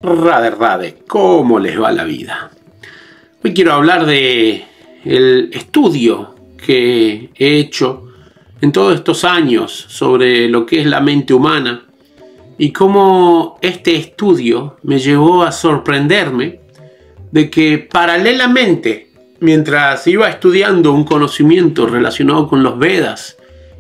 Rade, ¿cómo les va la vida? Hoy quiero hablar de el estudio que he hecho en todos estos años sobre lo que es la mente humana y cómo este estudio me llevó a sorprenderme de que paralelamente, mientras iba estudiando un conocimiento relacionado con los Vedas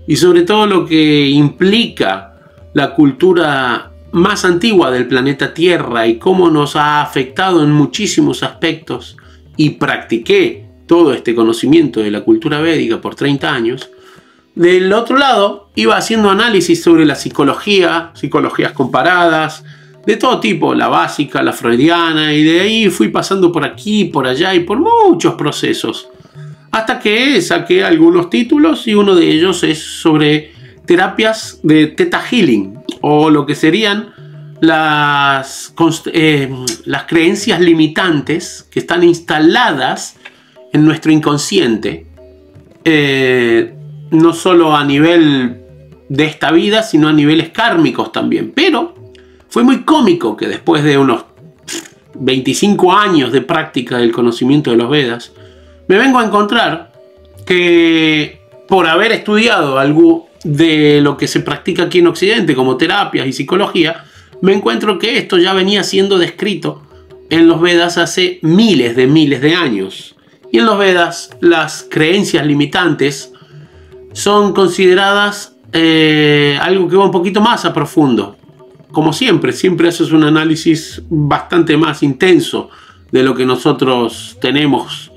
y sobre todo lo que implica la cultura más antigua del planeta Tierra y cómo nos ha afectado en muchísimos aspectos, y practiqué todo este conocimiento de la cultura védica por 30 años, del otro lado iba haciendo análisis sobre la psicología, psicologías comparadas, de todo tipo, la básica, la freudiana, y de ahí fui pasando por aquí, por allá y por muchos procesos, hasta que saqué algunos títulos y uno de ellos es sobre terapias de Theta Healing, o lo que serían las creencias limitantes que están instaladas en nuestro inconsciente, no solo a nivel de esta vida, sino a niveles kármicos también. Pero fue muy cómico que después de unos 25 años de práctica del conocimiento de los Vedas, me vengo a encontrar que por haber estudiado algo de lo que se practica aquí en Occidente como terapias y psicología, me encuentro que esto ya venía siendo descrito en los Vedas hace miles de años. Y en los Vedas las creencias limitantes son consideradas algo que va un poquito más a profundo. Como siempre haces un análisis bastante más intenso de lo que nosotros tenemos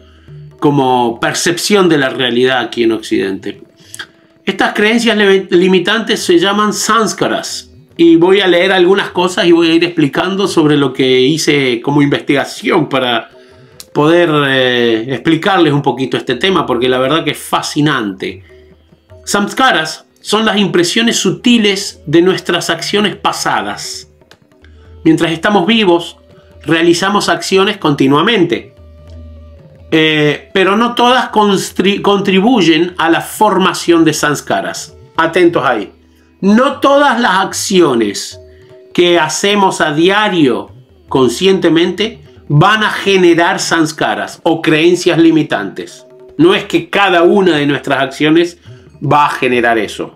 como percepción de la realidad aquí en Occidente. Estas creencias limitantes se llaman samskaras, y voy a leer algunas cosas y voy a ir explicando sobre lo que hice como investigación para poder explicarles un poquito este tema, porque la verdad que es fascinante. Samskaras son las impresiones sutiles de nuestras acciones pasadas. Mientras estamos vivos, realizamos acciones continuamente. Pero no todas contribuyen a la formación de samskaras. Atentos ahí. No todas las acciones que hacemos a diario conscientemente van a generar samskaras o creencias limitantes. No es que cada una de nuestras acciones va a generar eso.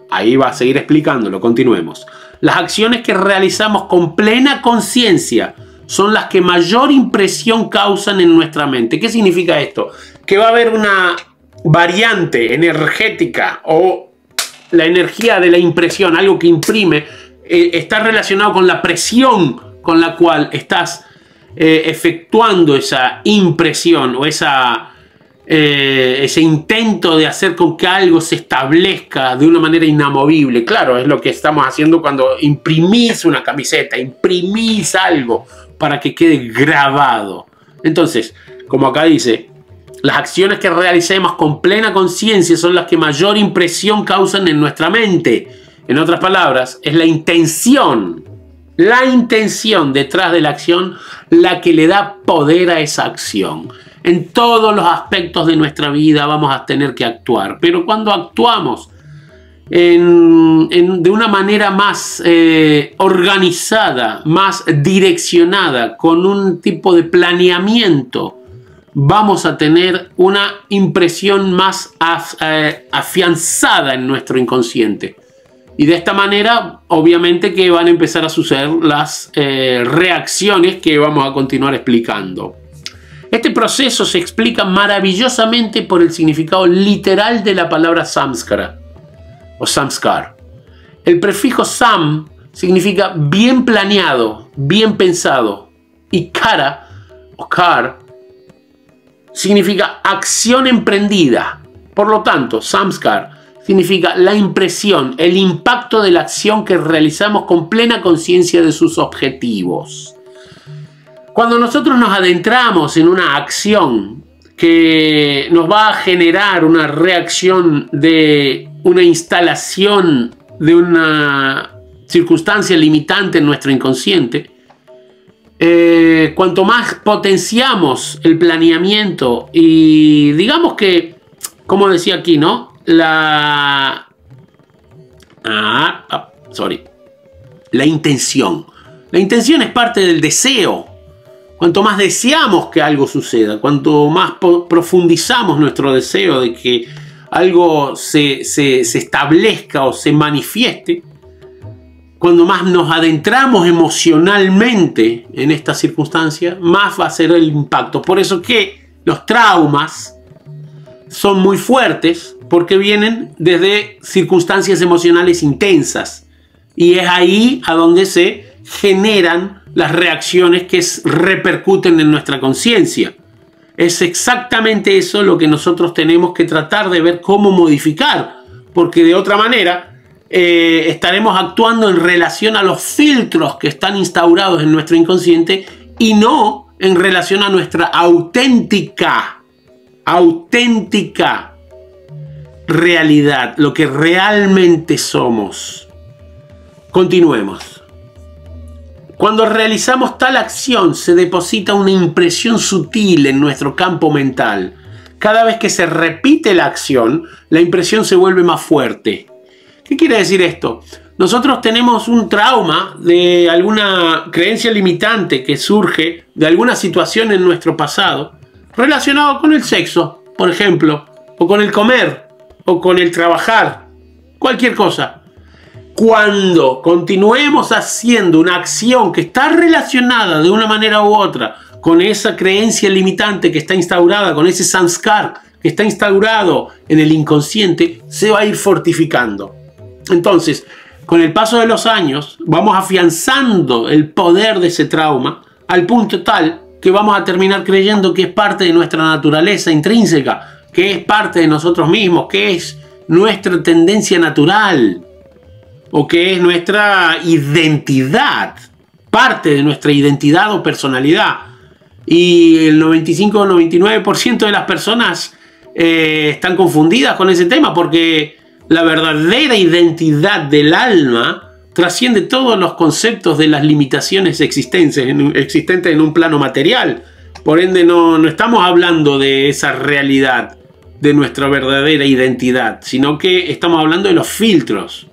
Ahí va a seguir explicándolo. Continuemos. Las acciones que realizamos con plena conciencia son las que mayor impresión causan en nuestra mente. ¿Qué significa esto? Que va a haber una variante energética o la energía de la impresión, algo que imprime, está relacionado con la presión con la cual estás efectuando esa impresión o ese intento de hacer con que algo se establezca de una manera inamovible. Claro, es lo que estamos haciendo cuando imprimís una camiseta, imprimís algo para que quede grabado. Entonces, como acá dice, las acciones que realicemos con plena conciencia son las que mayor impresión causan en nuestra mente. En otras palabras, es la intención detrás de la acción la que le da poder a esa acción. En todos los aspectos de nuestra vida vamos a tener que actuar, pero cuando actuamos de una manera más organizada, más direccionada, con un tipo de planeamiento, vamos a tener una impresión más afianzada en nuestro inconsciente. Y de esta manera, obviamente que van a empezar a suceder las reacciones que vamos a continuar explicando. Este proceso se explica maravillosamente por el significado literal de la palabra samskara o samskar. El prefijo sam significa bien planeado, bien pensado, y kara o kar significa acción emprendida. Por lo tanto, samskar significa la impresión, el impacto de la acción que realizamos con plena conciencia de sus objetivos. Cuando nosotros nos adentramos en una acción que nos va a generar una reacción de una instalación de una circunstancia limitante en nuestro inconsciente, cuanto más potenciamos el planeamiento y digamos que, como decía aquí, ¿no? La intención. La intención es parte del deseo. Cuanto más deseamos que algo suceda, cuanto más profundizamos nuestro deseo de que algo se establezca o se manifieste, cuando más nos adentramos emocionalmente en esta circunstancia, más va a ser el impacto. Por eso que los traumas son muy fuertes, porque vienen desde circunstancias emocionales intensas. Y es ahí a donde se generan las reacciones que repercuten en nuestra conciencia. Es exactamente eso lo que nosotros tenemos que tratar de ver cómo modificar, porque de otra manera estaremos actuando en relación a los filtros que están instaurados en nuestro inconsciente y no en relación a nuestra auténtica realidad, lo que realmente somos. Continuemos. Cuando realizamos tal acción se deposita una impresión sutil en nuestro campo mental. Cada vez que se repite la acción, la impresión se vuelve más fuerte. ¿Qué quiere decir esto? Nosotros tenemos un trauma de alguna creencia limitante que surge de alguna situación en nuestro pasado relacionado con el sexo, por ejemplo, o con el comer, o con el trabajar, cualquier cosa. Cuando continuemos haciendo una acción que está relacionada de una manera u otra con esa creencia limitante que está instaurada, con ese sanskar que está instaurado en el inconsciente, se va a ir fortificando. Entonces, con el paso de los años, vamos afianzando el poder de ese trauma al punto tal que vamos a terminar creyendo que es parte de nuestra naturaleza intrínseca, que es parte de nosotros mismos, que es nuestra tendencia natural, o que es nuestra identidad, parte de nuestra identidad o personalidad. Y el 95 o 99% de las personas están confundidas con ese tema, porque la verdadera identidad del alma trasciende todos los conceptos de las limitaciones existentes en un plano material. Por ende, no estamos hablando de esa realidad de nuestra verdadera identidad, sino que estamos hablando de los filtros.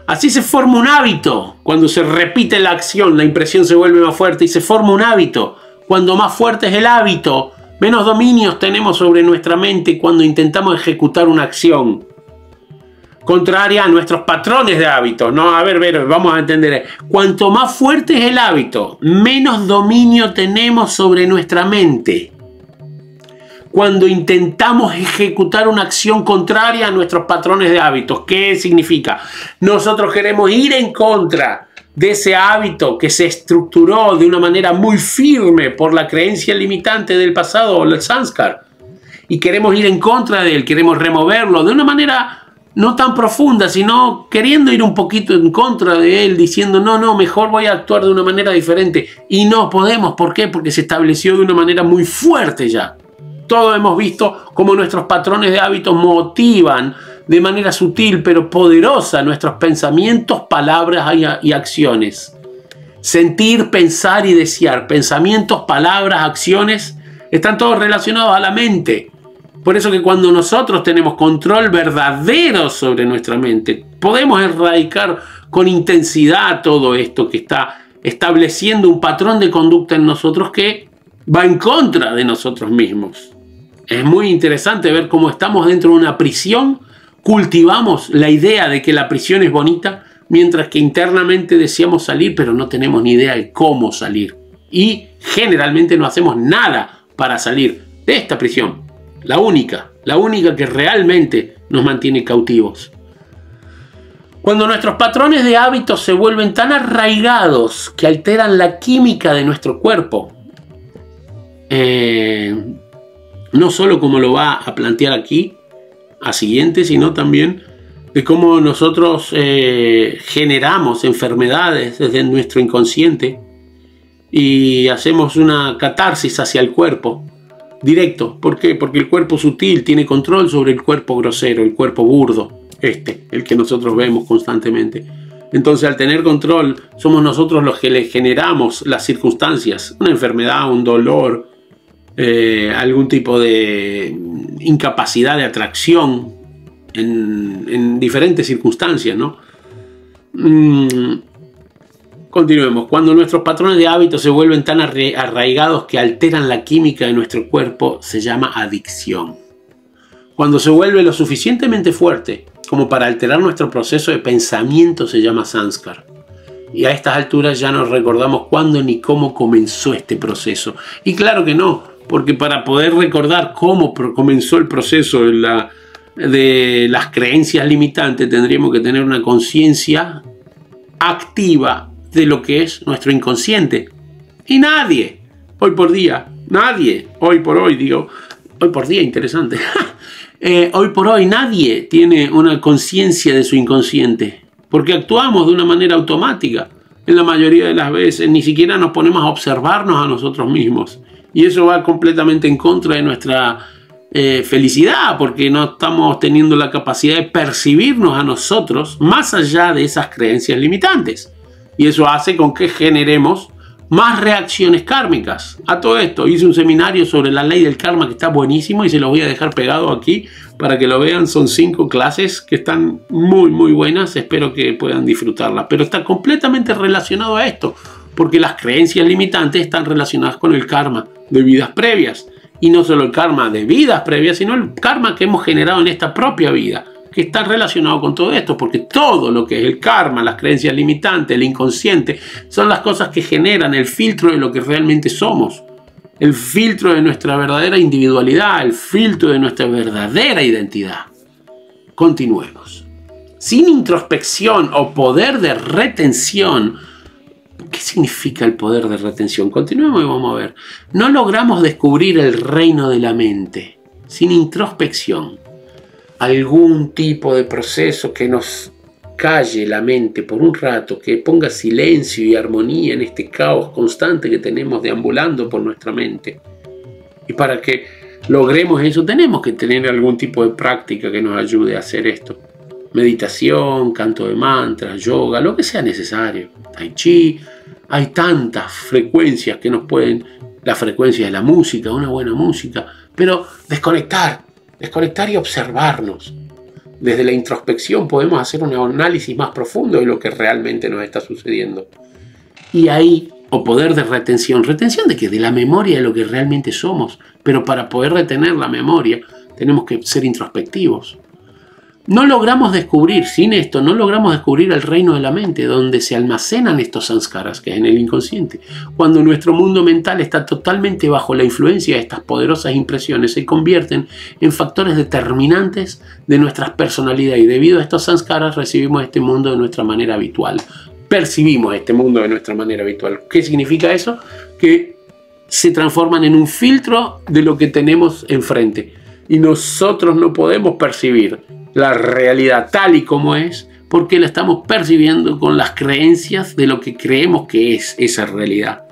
Así se forma un hábito. Cuando se repite la acción, la impresión se vuelve más fuerte y se forma un hábito. Cuando más fuerte es el hábito, menos dominios tenemos sobre nuestra mente cuando intentamos ejecutar una acción contraria a nuestros patrones de hábitos. No, a ver, vamos a entender. Cuanto más fuerte es el hábito, menos dominio tenemos sobre nuestra mente cuando intentamos ejecutar una acción contraria a nuestros patrones de hábitos. ¿Qué significa? Nosotros queremos ir en contra de ese hábito que se estructuró de una manera muy firme por la creencia limitante del pasado o el sanskar, y queremos ir en contra de él, queremos removerlo de una manera no tan profunda, sino queriendo ir un poquito en contra de él, diciendo no, mejor voy a actuar de una manera diferente, y no podemos. ¿Por qué? Porque se estableció de una manera muy fuerte ya. Todos hemos visto cómo nuestros patrones de hábitos motivan de manera sutil pero poderosa nuestros pensamientos, palabras y acciones. Sentir, pensar y desear. Pensamientos, palabras, acciones, están todos relacionados a la mente. Por eso que cuando nosotros tenemos control verdadero sobre nuestra mente, podemos erradicar con intensidad todo esto que está estableciendo un patrón de conducta en nosotros que va en contra de nosotros mismos. Es muy interesante ver cómo estamos dentro de una prisión, cultivamos la idea de que la prisión es bonita, mientras que internamente deseamos salir, pero no tenemos ni idea de cómo salir. Y generalmente no hacemos nada para salir de esta prisión. La única que realmente nos mantiene cautivos. Cuando nuestros patrones de hábitos se vuelven tan arraigados que alteran la química de nuestro cuerpo, no solo como lo va a plantear aquí, a siguiente, sino también de cómo nosotros generamos enfermedades desde nuestro inconsciente y hacemos una catarsis hacia el cuerpo directo. ¿Por qué? Porque el cuerpo sutil tiene control sobre el cuerpo grosero, el cuerpo burdo, el que nosotros vemos constantemente. Entonces, al tener control, somos nosotros los que le generamos las circunstancias, una enfermedad, un dolor, algún tipo de incapacidad de atracción en diferentes circunstancias, ¿no? Continuemos. Cuando nuestros patrones de hábitos se vuelven tan arraigados que alteran la química de nuestro cuerpo, se llama adicción. Cuando se vuelve lo suficientemente fuerte como para alterar nuestro proceso de pensamiento, se llama samskara. Y a estas alturas ya no recordamos cuándo ni cómo comenzó este proceso. Y claro que no, porque para poder recordar cómo comenzó el proceso de las creencias limitantes, tendríamos que tener una conciencia activa de lo que es nuestro inconsciente. Y nadie, hoy por día, nadie, hoy por día, interesante, hoy por hoy nadie tiene una conciencia de su inconsciente, porque actuamos de una manera automática. En la mayoría de las veces ni siquiera nos ponemos a observarnos a nosotros mismos. Y eso va completamente en contra de nuestra felicidad, porque no estamos teniendo la capacidad de percibirnos a nosotros más allá de esas creencias limitantes. Y eso hace con que generemos más reacciones kármicas. A todo esto hice un seminario sobre la ley del karma que está buenísimo y se lo voy a dejar pegado aquí para que lo vean. Son 5 clases que están muy buenas, espero que puedan disfrutarlas, pero está completamente relacionado a esto, porque las creencias limitantes están relacionadas con el karma de vidas previas, y no solo el karma de vidas previas, sino el karma que hemos generado en esta propia vida, que está relacionado con todo esto, porque todo lo que es el karma, las creencias limitantes, el inconsciente, son las cosas que generan el filtro de lo que realmente somos, el filtro de nuestra verdadera individualidad, el filtro de nuestra verdadera identidad. Continuemos. Sin introspección o poder de retención. ¿Qué significa el poder de retención? Continuemos y vamos a ver. No logramos descubrir el reino de la mente sin introspección. Algún tipo de proceso que nos calle la mente por un rato, que ponga silencio y armonía en este caos constante que tenemos deambulando por nuestra mente. Y para que logremos eso tenemos que tener algún tipo de práctica que nos ayude a hacer esto. Meditación, canto de mantras, yoga, lo que sea necesario. Tai chi, hay tantas frecuencias que nos pueden, la frecuencia de la música, una buena música, pero desconectar y observarnos. Desde la introspección podemos hacer un análisis más profundo de lo que realmente nos está sucediendo. Y ahí, o poder de retención. ¿Retención de qué? De la memoria de lo que realmente somos. Pero para poder retener la memoria, tenemos que ser introspectivos. No logramos descubrir, sin esto, no logramos descubrir el reino de la mente, donde se almacenan estos samskaras, que es en el inconsciente. Cuando nuestro mundo mental está totalmente bajo la influencia de estas poderosas impresiones, se convierten en factores determinantes de nuestras personalidades. Y debido a estos samskaras recibimos este mundo de nuestra manera habitual. Percibimos este mundo de nuestra manera habitual. ¿Qué significa eso? Que se transforman en un filtro de lo que tenemos enfrente. Y nosotros no podemos percibir la realidad tal y como es, porque la estamos percibiendo con las creencias de lo que creemos que es esa realidad.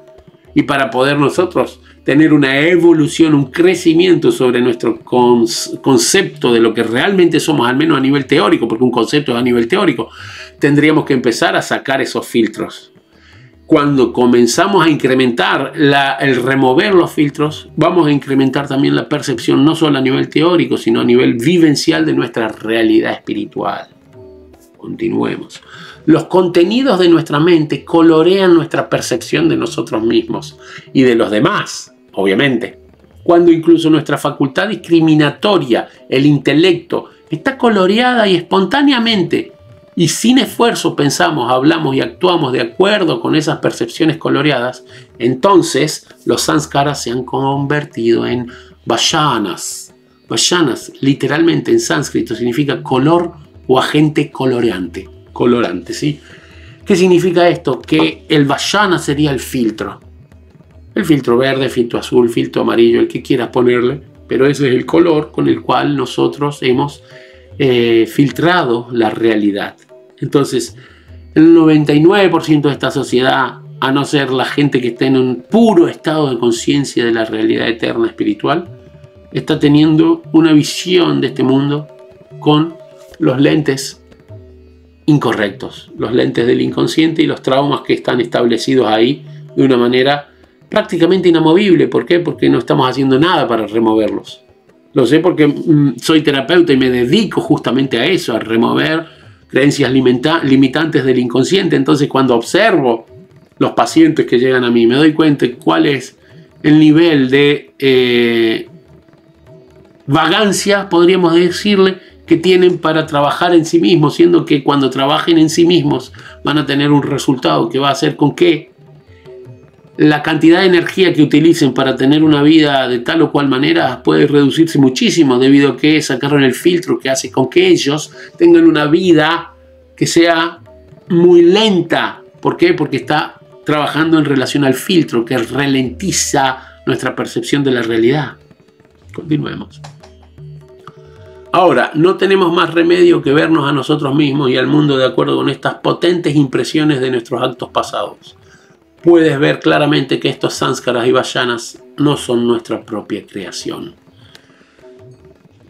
Y para poder nosotros tener una evolución, un crecimiento sobre nuestro concepto de lo que realmente somos, al menos a nivel teórico, porque un concepto es a nivel teórico, tendríamos que empezar a sacar esos filtros. Cuando comenzamos a incrementar el remover los filtros, vamos a incrementar también la percepción, no solo a nivel teórico, sino a nivel vivencial de nuestra realidad espiritual. Continuemos. Los contenidos de nuestra mente colorean nuestra percepción de nosotros mismos y de los demás, obviamente. Cuando incluso nuestra facultad discriminatoria, el intelecto, está coloreada y espontáneamente, y sin esfuerzo pensamos, hablamos y actuamos de acuerdo con esas percepciones coloreadas, entonces los samskaras se han convertido en vayanas. Vayanas, literalmente en sánscrito, significa color o agente coloreante. Colorante, ¿sí? ¿Qué significa esto? Que el vayana sería el filtro. El filtro verde, filtro azul, filtro amarillo, el que quieras ponerle, pero ese es el color con el cual nosotros hemos filtrado la realidad. Entonces, el 99% de esta sociedad, a no ser la gente que está en un puro estado de conciencia de la realidad eterna espiritual, está teniendo una visión de este mundo con los lentes incorrectos, los lentes del inconsciente y los traumas que están establecidos ahí de una manera prácticamente inamovible. ¿Por qué? Porque no estamos haciendo nada para removerlos. Lo sé porque soy terapeuta y me dedico justamente a eso, a remover creencias limitantes del inconsciente. Entonces, cuando observo los pacientes que llegan a mí, me doy cuenta de cuál es el nivel de vagancia, podríamos decirle, que tienen para trabajar en sí mismos, siendo que cuando trabajen en sí mismos van a tener un resultado que va a hacer con que la cantidad de energía que utilicen para tener una vida de tal o cual manera puede reducirse muchísimo, debido a que sacaron el filtro que hace con que ellos tengan una vida que sea muy lenta. ¿Por qué? Porque está trabajando en relación al filtro que ralentiza nuestra percepción de la realidad. Continuemos. Ahora, no tenemos más remedio que vernos a nosotros mismos y al mundo de acuerdo con estas potentes impresiones de nuestros actos pasados. Puedes ver claramente que estos sánskaras y vayanas no son nuestra propia creación.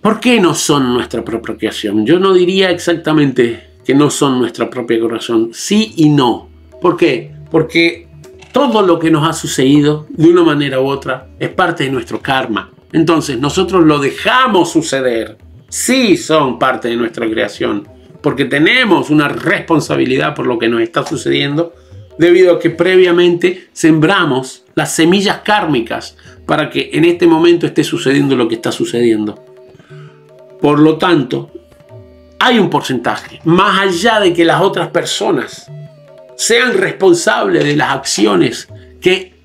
¿Por qué no son nuestra propia creación? Yo no diría exactamente que no son nuestra propia creación. Sí y no. ¿Por qué? Porque todo lo que nos ha sucedido, de una manera u otra, es parte de nuestro karma. Entonces, nosotros lo dejamos suceder. Sí son parte de nuestra creación, porque tenemos una responsabilidad por lo que nos está sucediendo, debido a que previamente sembramos las semillas kármicas para que en este momento esté sucediendo lo que está sucediendo. Por lo tanto, hay un porcentaje, más allá de que las otras personas sean responsables de las acciones que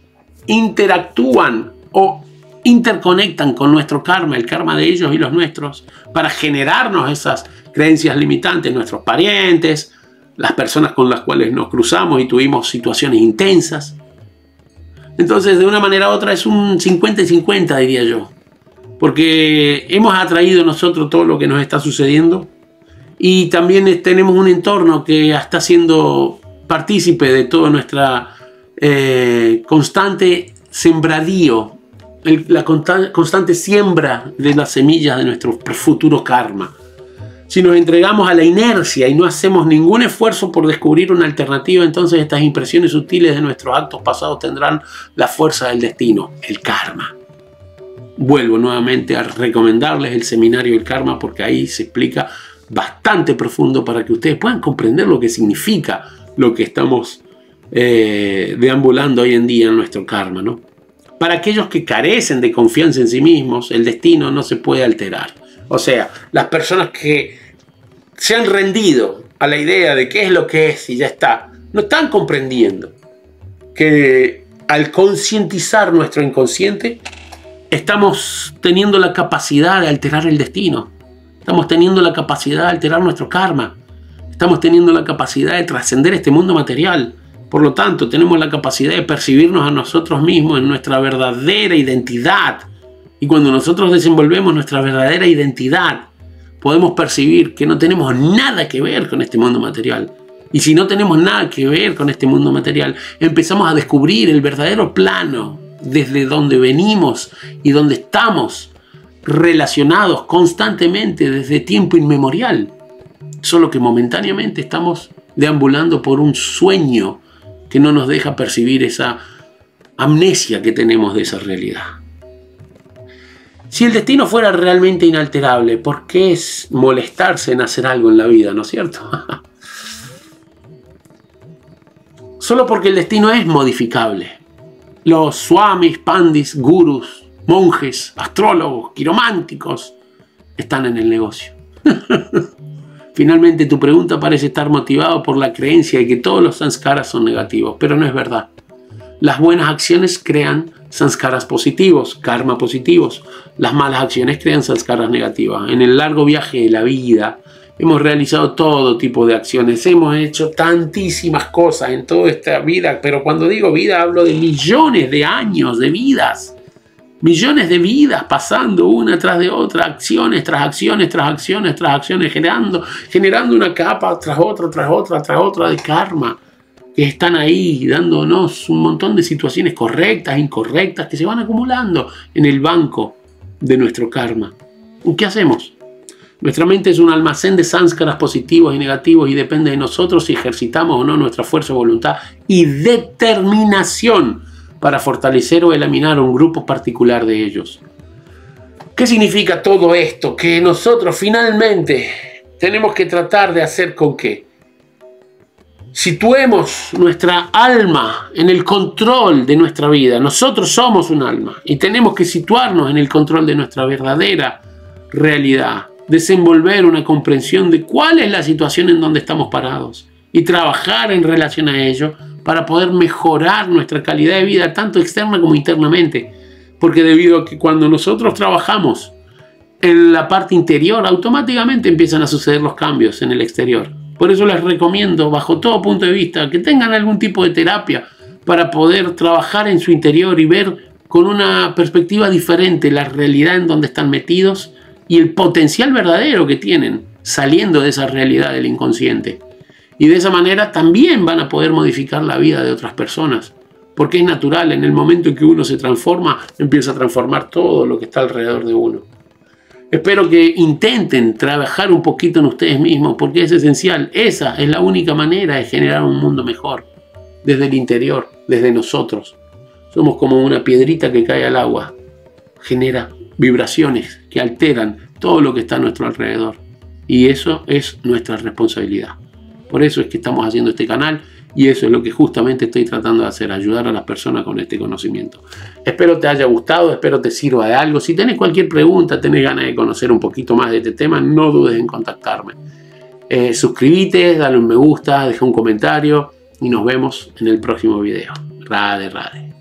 interactúan o interconectan con nuestro karma, el karma de ellos y los nuestros, para generarnos esas creencias limitantes, nuestros parientes, las personas con las cuales nos cruzamos y tuvimos situaciones intensas. Entonces, de una manera u otra, es un 50 y 50, diría yo. Porque hemos atraído nosotros todo lo que nos está sucediendo y también tenemos un entorno que está siendo partícipe de toda nuestra constante sembradío, la constante siembra de las semillas de nuestro futuro karma. Si nos entregamos a la inercia y no hacemos ningún esfuerzo por descubrir una alternativa, entonces estas impresiones sutiles de nuestros actos pasados tendrán la fuerza del destino, el karma. Vuelvo nuevamente a recomendarles el seminario del karma, porque ahí se explica bastante profundo para que ustedes puedan comprender lo que significa lo que estamos deambulando hoy en día en nuestro karma, ¿no? Para aquellos que carecen de confianza en sí mismos, el destino no se puede alterar. O sea, las personas que se han rendido a la idea de qué es lo que es y ya está, no están comprendiendo que al concientizar nuestro inconsciente, estamos teniendo la capacidad de alterar el destino. Estamos teniendo la capacidad de alterar nuestro karma. Estamos teniendo la capacidad de trascender este mundo material. Por lo tanto, tenemos la capacidad de percibirnos a nosotros mismos en nuestra verdadera identidad. Y cuando nosotros desenvolvemos nuestra verdadera identidad, podemos percibir que no tenemos nada que ver con este mundo material. Y si no tenemos nada que ver con este mundo material, empezamos a descubrir el verdadero plano desde donde venimos y donde estamos relacionados constantemente desde tiempo inmemorial. Solo que momentáneamente estamos deambulando por un sueño que no nos deja percibir esa amnesia que tenemos de esa realidad. Si el destino fuera realmente inalterable, ¿por qué es molestarse en hacer algo en la vida, no es cierto? Solo porque el destino es modificable. Los swamis, pandis, gurus, monjes, astrólogos, quirománticos están en el negocio. Finalmente, tu pregunta parece estar motivada por la creencia de que todos los sanskaras son negativos, pero no es verdad. Las buenas acciones crean sanskaras positivos, karma positivos. Las malas acciones crean sanskaras negativas. En el largo viaje de la vida hemos realizado todo tipo de acciones. Hemos hecho tantísimas cosas en toda esta vida, pero cuando digo vida hablo de millones de años de vidas. Millones de vidas pasando una tras de otra, acciones tras acciones, tras acciones, tras acciones, generando una capa tras otra de karma, que están ahí dándonos un montón de situaciones correctas, incorrectas, que se van acumulando en el banco de nuestro karma. ¿Qué hacemos? Nuestra mente es un almacén de sánskaras positivos y negativos y depende de nosotros si ejercitamos o no nuestra fuerza de voluntad y determinación para fortalecer o eliminar un grupo particular de ellos. ¿Qué significa todo esto? Que nosotros finalmente tenemos que tratar de hacer con que situemos nuestra alma en el control de nuestra vida. Nosotros somos un alma y tenemos que situarnos en el control de nuestra verdadera realidad, desenvolver una comprensión de cuál es la situación en donde estamos parados y trabajar en relación a ello para poder mejorar nuestra calidad de vida tanto externa como internamente, porque debido a que cuando nosotros trabajamos en la parte interior, automáticamente empiezan a suceder los cambios en el exterior. Por eso les recomiendo, bajo todo punto de vista, que tengan algún tipo de terapia para poder trabajar en su interior y ver con una perspectiva diferente la realidad en donde están metidos y el potencial verdadero que tienen saliendo de esa realidad del inconsciente. Y de esa manera también van a poder modificar la vida de otras personas, porque es natural, en el momento en que uno se transforma, empieza a transformar todo lo que está alrededor de uno. Espero que intenten trabajar un poquito en ustedes mismos, porque es esencial. Esa es la única manera de generar un mundo mejor, desde el interior, desde nosotros. Somos como una piedrita que cae al agua, genera vibraciones que alteran todo lo que está a nuestro alrededor. Y eso es nuestra responsabilidad. Por eso es que estamos haciendo este canal y eso es lo que justamente estoy tratando de hacer, ayudar a las personas con este conocimiento. Espero te haya gustado, espero te sirva de algo. Si tenés cualquier pregunta, tenés ganas de conocer un poquito más de este tema, no dudes en contactarme. Suscríbete, dale un me gusta, deja un comentario y nos vemos en el próximo video. Radhe, radhe.